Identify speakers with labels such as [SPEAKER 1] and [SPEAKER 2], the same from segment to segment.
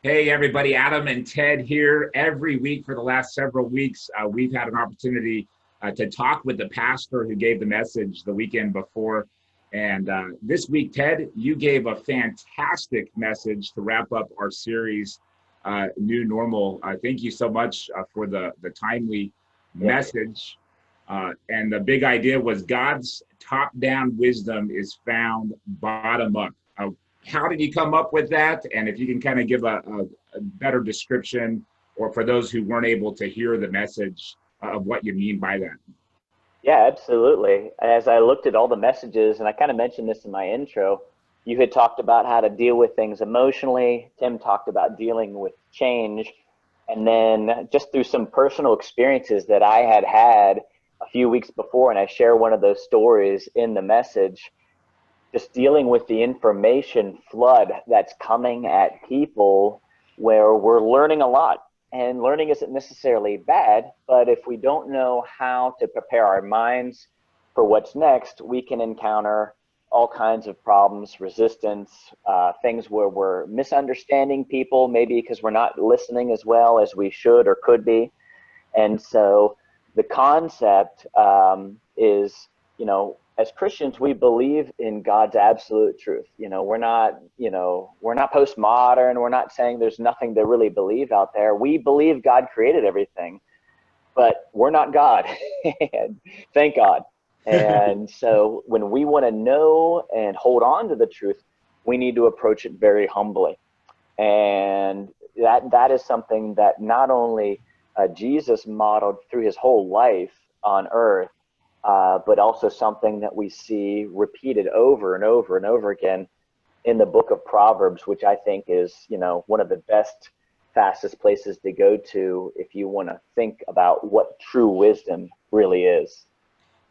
[SPEAKER 1] Hey, everybody, Adam and Ted here. Every week for the last several weeks, we've had an opportunity to talk with the pastor who gave the message the weekend before. And this week, Ted, you gave a fantastic message to wrap up our series, New Normal. Thank you so much for the timely
[SPEAKER 2] Yeah.
[SPEAKER 1] message. And the big idea was God's top-down wisdom is found bottom up. How did you come up with that? And if you can kind of give a better description, or for those who weren't able to hear the message, of what you mean by that.
[SPEAKER 2] Yeah, absolutely. As I looked at all the messages, and I kind of mentioned this in my intro, you had talked about how to deal with things emotionally. Tim talked about dealing with change. And then just through some personal experiences that I had had a few weeks before, and I share one of those stories in the message, just dealing with the information flood that's coming at people where we're learning a lot. And learning isn't necessarily bad, but if we don't know how to prepare our minds for what's next, we can encounter all kinds of problems, resistance, things where we're misunderstanding people, maybe because we're not listening as well as we should or could be. And so the concept is, as Christians, we believe in God's absolute truth. We're not postmodern. We're not saying there's nothing to really believe out there. We believe God created everything, but we're not God. And thank God. And so when we want to know and hold on to the truth, we need to approach it very humbly. And that is something that not only Jesus modeled through his whole life on earth, but also something that we see repeated over and over and over again in the book of Proverbs, which I think is, one of the best, fastest places to go to if you want to think about what true wisdom really is.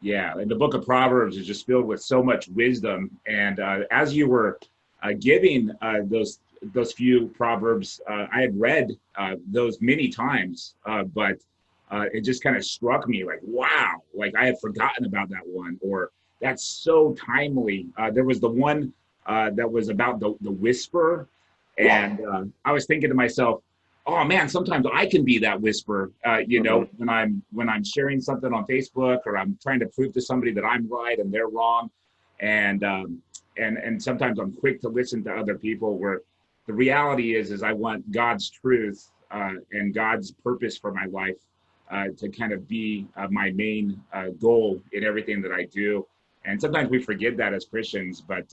[SPEAKER 1] Yeah, and the book of Proverbs is just filled with so much wisdom. And as you were giving those few proverbs, I had read those many times, but it just kind of struck me like, wow, like I had forgotten about that one, or that's so timely. There was the one that was about the whisper, and I was thinking to myself, oh man, sometimes I can be that whisper, when I'm sharing something on Facebook, or I'm trying to prove to somebody that I'm right and they're wrong, and sometimes I'm quick to listen to other people. Where the reality is I want God's truth and God's purpose for my life to kind of be my main goal in everything that I do. And sometimes we forget that as Christians, but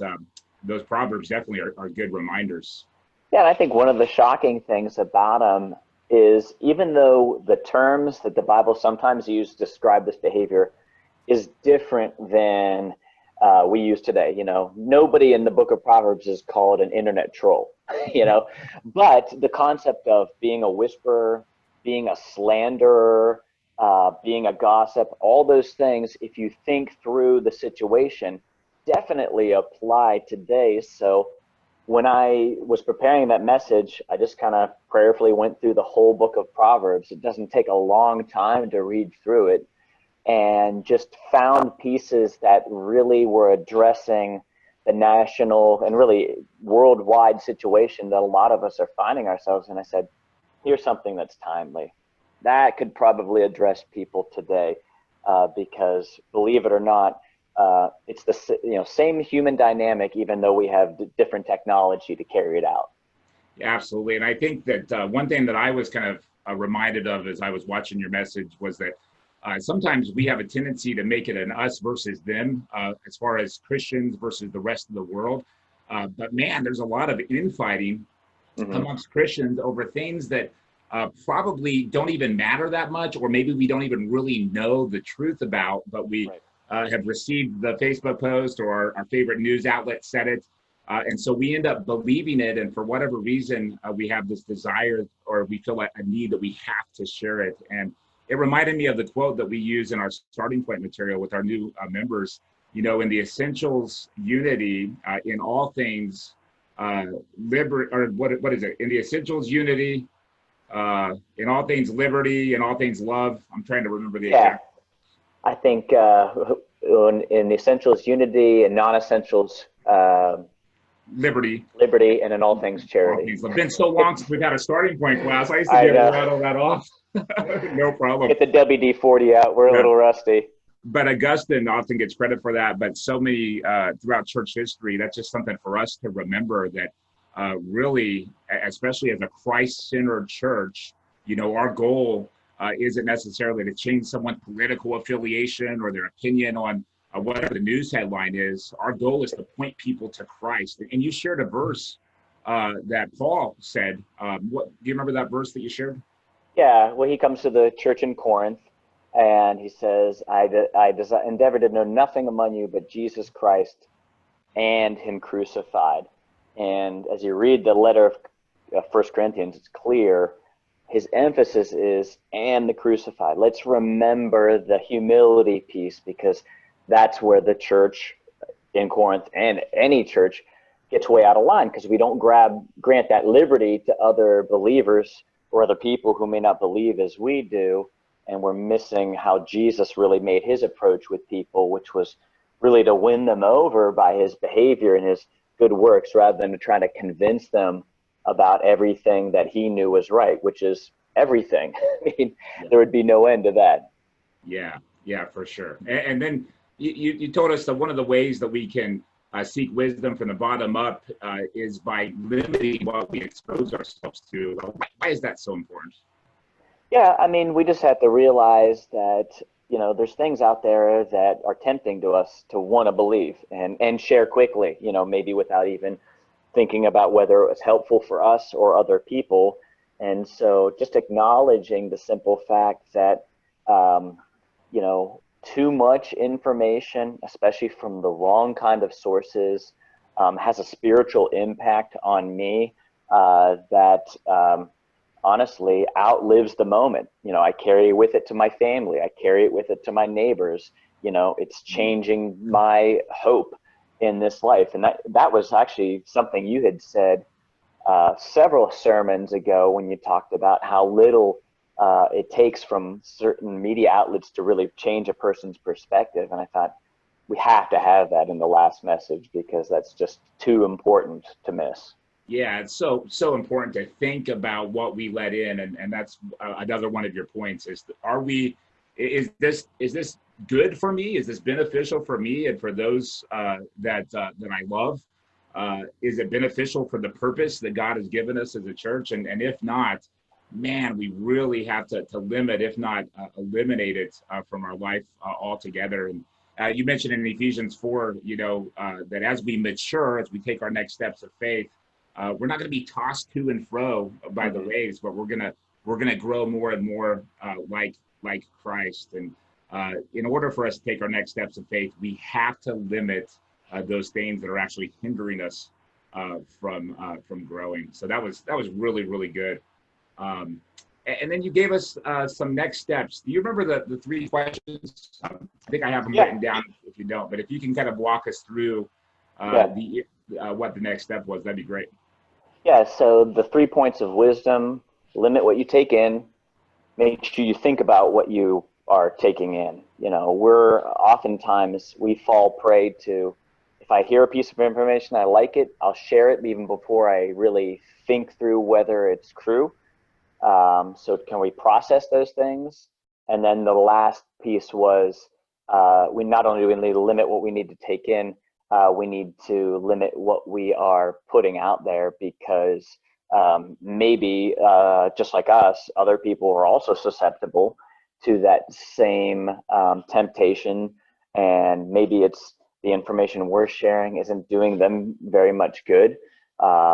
[SPEAKER 1] those proverbs definitely are good reminders.
[SPEAKER 2] Yeah, and I think one of the shocking things about them is, even though the terms that the Bible sometimes uses to describe this behavior is different than we use today. Nobody in the book of Proverbs is called an internet troll, but the concept of being a whisperer, being a slanderer, being a gossip, all those things, if you think through the situation, definitely apply today. So when I was preparing that message, I just kind of prayerfully went through the whole book of Proverbs. It doesn't take a long time to read through it, and just found pieces that really were addressing the national and really worldwide situation that a lot of us are finding ourselves in. I said, here's something that's timely. That could probably address people today, because believe it or not, it's the same human dynamic, even though we have different technology to carry it out.
[SPEAKER 1] Yeah, absolutely. And I think that one thing that I was kind of reminded of as I was watching your message was that sometimes we have a tendency to make it an us versus them, as far as Christians versus the rest of the world. But man, there's a lot of infighting amongst Christians over things that probably don't even matter that much, or maybe we don't even really know the truth about, but we have received the Facebook post, or our favorite news outlet said it. And so we end up believing it. And for whatever reason, we have this desire, or we feel like a need that we have to share it. And it reminded me of the quote that we use in our starting point material with our new members, in the essentials, unity, in all things, what is it? In the essentials, unity, in all things, liberty, in all things, love. I'm trying to remember the exact.
[SPEAKER 2] I think in the essentials, unity, and non-essentials,
[SPEAKER 1] liberty,
[SPEAKER 2] liberty, and in all things
[SPEAKER 1] all
[SPEAKER 2] charity.
[SPEAKER 1] things. It's been so long since we've had a starting point class. I used to be
[SPEAKER 2] I
[SPEAKER 1] able to
[SPEAKER 2] know.
[SPEAKER 1] rattle that off. No problem.
[SPEAKER 2] Get the WD-40 out. We're a
[SPEAKER 1] Yeah.
[SPEAKER 2] little rusty.
[SPEAKER 1] But Augustine often gets credit for that. But so many throughout church history, that's just something for us to remember that really, especially as a Christ-centered church, our goal isn't necessarily to change someone's political affiliation or their opinion on whatever the news headline is. Our goal is to point people to Christ. And you shared a verse that Paul said. Do you remember that verse that you shared?
[SPEAKER 2] Yeah, well, he comes to the church in Corinth, and he says, I endeavor to know nothing among you but Jesus Christ and him crucified. And as you read the letter of 1 Corinthians, it's clear his emphasis is and the crucified. Let's remember the humility piece, because that's where the church in Corinth and any church gets way out of line, because we don't grant that liberty to other believers or other people who may not believe as we do. And we're missing how Jesus really made his approach with people, which was really to win them over by his behavior and his good works, rather than trying to convince them about everything that he knew was right, which is everything. I mean, there would be no end to that.
[SPEAKER 1] Yeah, for sure. And then you told us that one of the ways that we can seek wisdom from the bottom up is by limiting what we expose ourselves to. Why is that so important?
[SPEAKER 2] Yeah, I mean, we just have to realize that, there's things out there that are tempting to us to want to believe and share quickly, maybe without even thinking about whether it was helpful for us or other people. And so just acknowledging the simple fact that, too much information, especially from the wrong kind of sources, has a spiritual impact on me that honestly outlives the moment. I carry with it to my family. I carry it with it to my neighbors. It's changing my hope in this life. And that was actually something you had said several sermons ago, when you talked about how little it takes from certain media outlets to really change a person's perspective. And I thought we have to have that in the last message, because that's just too important to miss.
[SPEAKER 1] Yeah, it's so important to think about what we let in, and that's another one of your points. Is this good for me? Is this beneficial for me and for those that I love? Is it beneficial for the purpose that God has given us as a church? And if not, man, we really have to limit, if not eliminate it from our life altogether. And you mentioned in Ephesians 4, that as we mature, as we take our next steps of faith, we're not going to be tossed to and fro by the waves, but we're gonna grow more and more like Christ. And in order for us to take our next steps of faith, we have to limit those things that are actually hindering us from growing. So that was really, really good. And then you gave us some next steps. Do you remember the three questions? I think I have them written down if you don't, but if you can kind of walk us through what the next step was, that'd be great.
[SPEAKER 2] Yeah, so the 3 points of wisdom: limit what you take in, make sure you think about what you are taking in. We fall prey to, if I hear a piece of information, I like it, I'll share it even before I really think through whether it's true. So can we process those things? And then the last piece was, we not only do we need to limit what we need to take in, we need to limit what we are putting out there, because maybe just like us, other people are also susceptible to that same temptation. And maybe it's the information we're sharing isn't doing them very much good.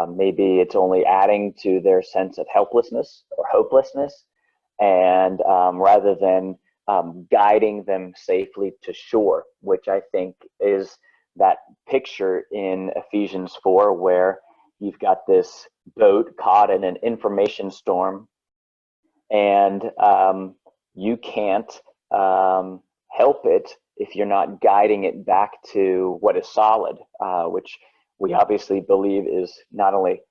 [SPEAKER 2] Maybe it's only adding to their sense of helplessness or hopelessness. And rather than guiding them safely to shore, which I think is that picture in Ephesians 4, where you've got this boat caught in an information storm, and you can't help it if you're not guiding it back to what is solid, which we obviously believe is not only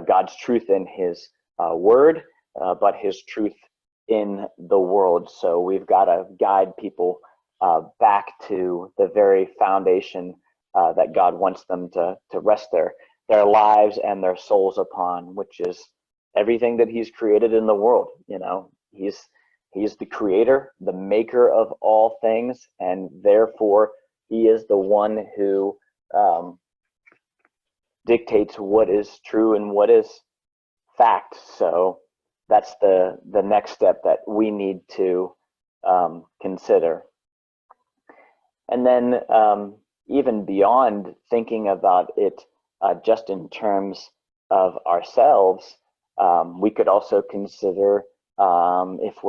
[SPEAKER 2] God's truth in his word, but his truth in the world. So we've got to guide people back to the very foundation that God wants them to rest their their lives and their souls upon, which is everything that he's created in the world. You know, he's the creator, the maker of all things, and therefore he is the one who dictates what is true and what is fact. So that's the next step that we need to consider. And then even beyond thinking about it just in terms of ourselves, we could also consider if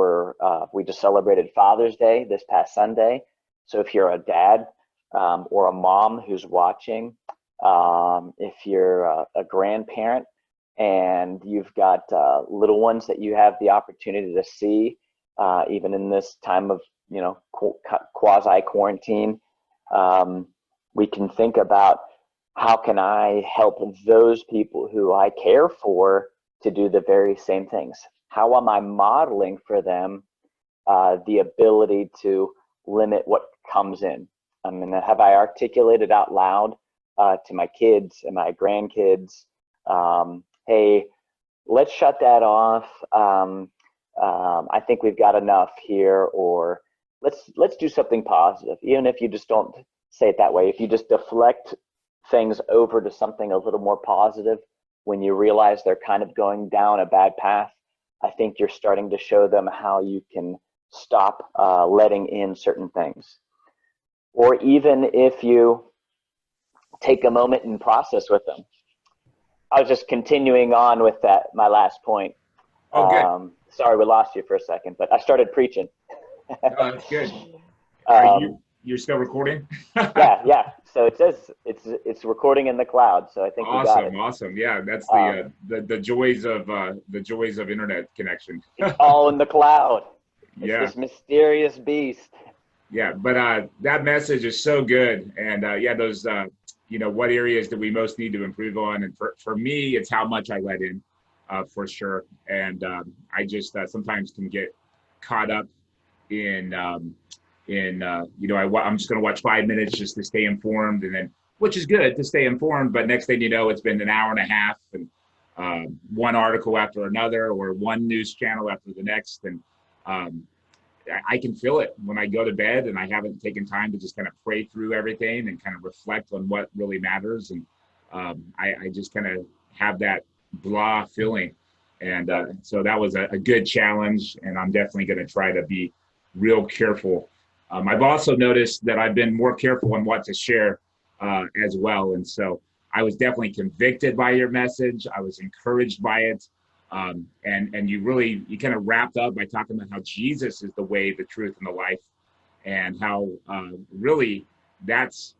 [SPEAKER 2] we just celebrated Father's Day this past Sunday. So if you're a dad or a mom who's watching, if you're a grandparent and you've got little ones that you have the opportunity to see, even in this time of, you know, quasi quarantine, we can think about how can I help those people who I care for to do the very same things? How am I modeling for them the ability to limit what comes in? I mean, have I articulated out loud to my kids and my grandkids, hey, let's shut that off. I think we've got enough here, or let's do something positive. Even if you just don't say it that way, if you just deflect things over to something a little more positive, when you realize they're kind of going down a bad path, I think you're starting to show them how you can stop letting in certain things. Or even if you take a moment and process with them. I was just continuing on with that, my last point.
[SPEAKER 1] Oh, good.
[SPEAKER 2] Sorry, we lost you for a second, but I started preaching.
[SPEAKER 1] Oh, that's good. Are you're still recording?
[SPEAKER 2] yeah. So it says it's recording in the cloud. So I think we got it.
[SPEAKER 1] Awesome. Yeah, that's the joys of internet connection.
[SPEAKER 2] It's all in the cloud. It's
[SPEAKER 1] Yeah.
[SPEAKER 2] this mysterious beast.
[SPEAKER 1] Yeah, but that message is so good, and yeah, those you know, what areas do we most need to improve on? And for me, it's how much I let in, for sure. And I just sometimes can get caught up in you know, I'm just going to watch 5 minutes just to stay informed, and then, which is good to stay informed, but next thing you know, it's been an hour and a half, and one article after another, or one news channel after the next, and I can feel it when I go to bed and I haven't taken time to just kind of pray through everything and kind of reflect on what really matters. And I just kind of have that blah feeling. And so that was a good challenge. And I'm definitely going to try to be real careful. I've also noticed that I've been more careful on what to share as well. And so I was definitely convicted by your message. I was encouraged by it. And you kind of wrapped up by talking about how Jesus is the way, the truth, and the life, and how really that's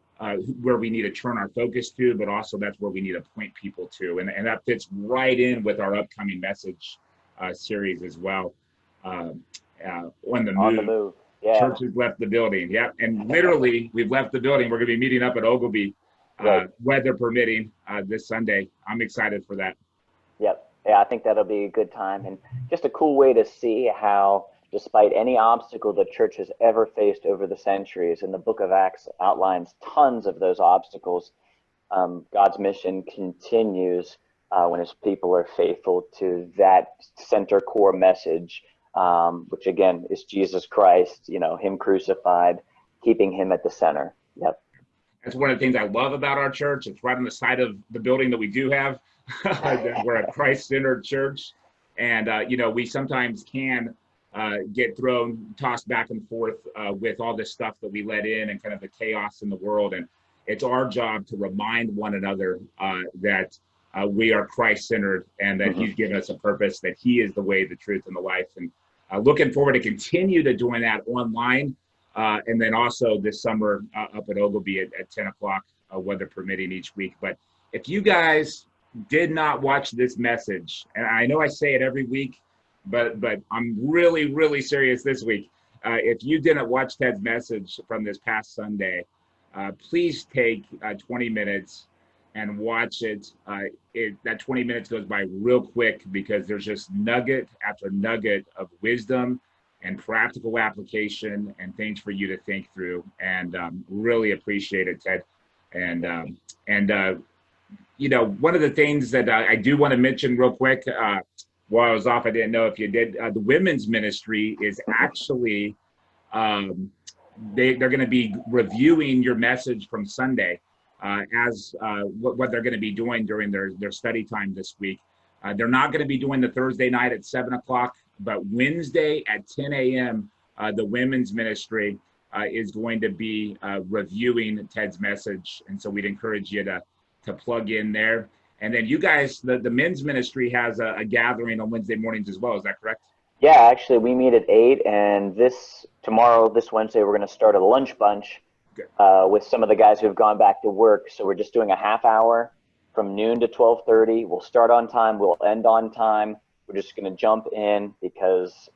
[SPEAKER 1] where we need to turn our focus to, but also that's where we need to point people to. And that fits right in with our upcoming message series as well. On the move.
[SPEAKER 2] Yeah.
[SPEAKER 1] Churches left the building. Yeah. And literally, we've left the building. We're going to be meeting up at Ogilvy,
[SPEAKER 2] right,
[SPEAKER 1] weather permitting, this Sunday. I'm excited for that.
[SPEAKER 2] Yep. Yeah, I think that'll be a good time, and just a cool way to see how, despite any obstacle the church has ever faced over the centuries, and the book of Acts outlines tons of those obstacles, God's mission continues when his people are faithful to that center core message, which again is Jesus Christ, you know, him crucified, keeping him at the center. Yep.
[SPEAKER 1] That's one of the things I love about our church. It's right on the side of the building that we do have. We're a Christ-centered church, and you know, we sometimes can get tossed back and forth with all this stuff that we let in and kind of the chaos in the world. And it's our job to remind one another that we are Christ-centered, and that he's given us a purpose, that he is the way, the truth, and the life. And looking forward to continue to doing that online, and then also this summer up at Ogilvy at 10 o'clock, weather permitting, each week. But if you guys did not watch this message, and I know I say it every week, but I'm really, really serious this week. If you didn't watch Ted's message from this past Sunday, please take 20 minutes and watch it. That 20 minutes goes by real quick, because there's just nugget after nugget of wisdom and practical application and things for you to think through. And really appreciate it, Ted. And you know, one of the things that I do want to mention real quick, while I was off, I didn't know if you did. The women's ministry is actually, um, they're going to be reviewing your message from Sunday as what they're going to be doing during their study time this week. They're not going to be doing the Thursday night at 7 o'clock, but Wednesday at 10 a.m., the women's ministry is going to be reviewing Ted's message. And so we'd encourage you to plug in there. And then you guys, the men's ministry has a gathering on Wednesday mornings as well. Is that correct?
[SPEAKER 2] Yeah, actually, we meet at 8, and this Wednesday, we're going to start a lunch bunch with some of the guys who have gone back to work. So we're just doing a half hour from noon to 12:30. We'll start on time. We'll end on time. We're just going to jump in because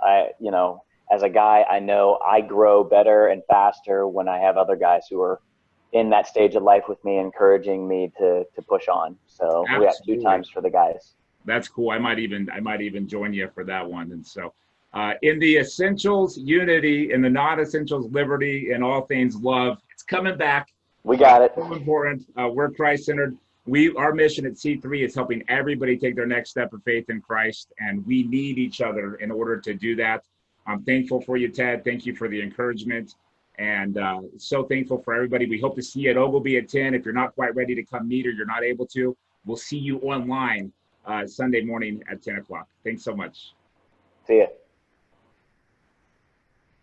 [SPEAKER 2] as a guy, I know I grow better and faster when I have other guys who are in that stage of life with me, encouraging me to push on. So
[SPEAKER 1] Absolutely.
[SPEAKER 2] we have 2 times for the guys.
[SPEAKER 1] That's cool. I might even join you for that one. And so in the essentials, unity, in the non-essentials, liberty, and all things love, it's coming back.
[SPEAKER 2] We got it.
[SPEAKER 1] So important. We're Christ-centered. Our mission at C3 is helping everybody take their next step of faith in Christ, and we need each other in order to do that. I'm thankful for you, Ted. Thank you for the encouragement, and so thankful for everybody. We hope to see you at Ogilvy at 10. If you're not quite ready to come meet or you're not able to, we'll see you online Sunday morning at 10 o'clock. Thanks so much.
[SPEAKER 2] See ya.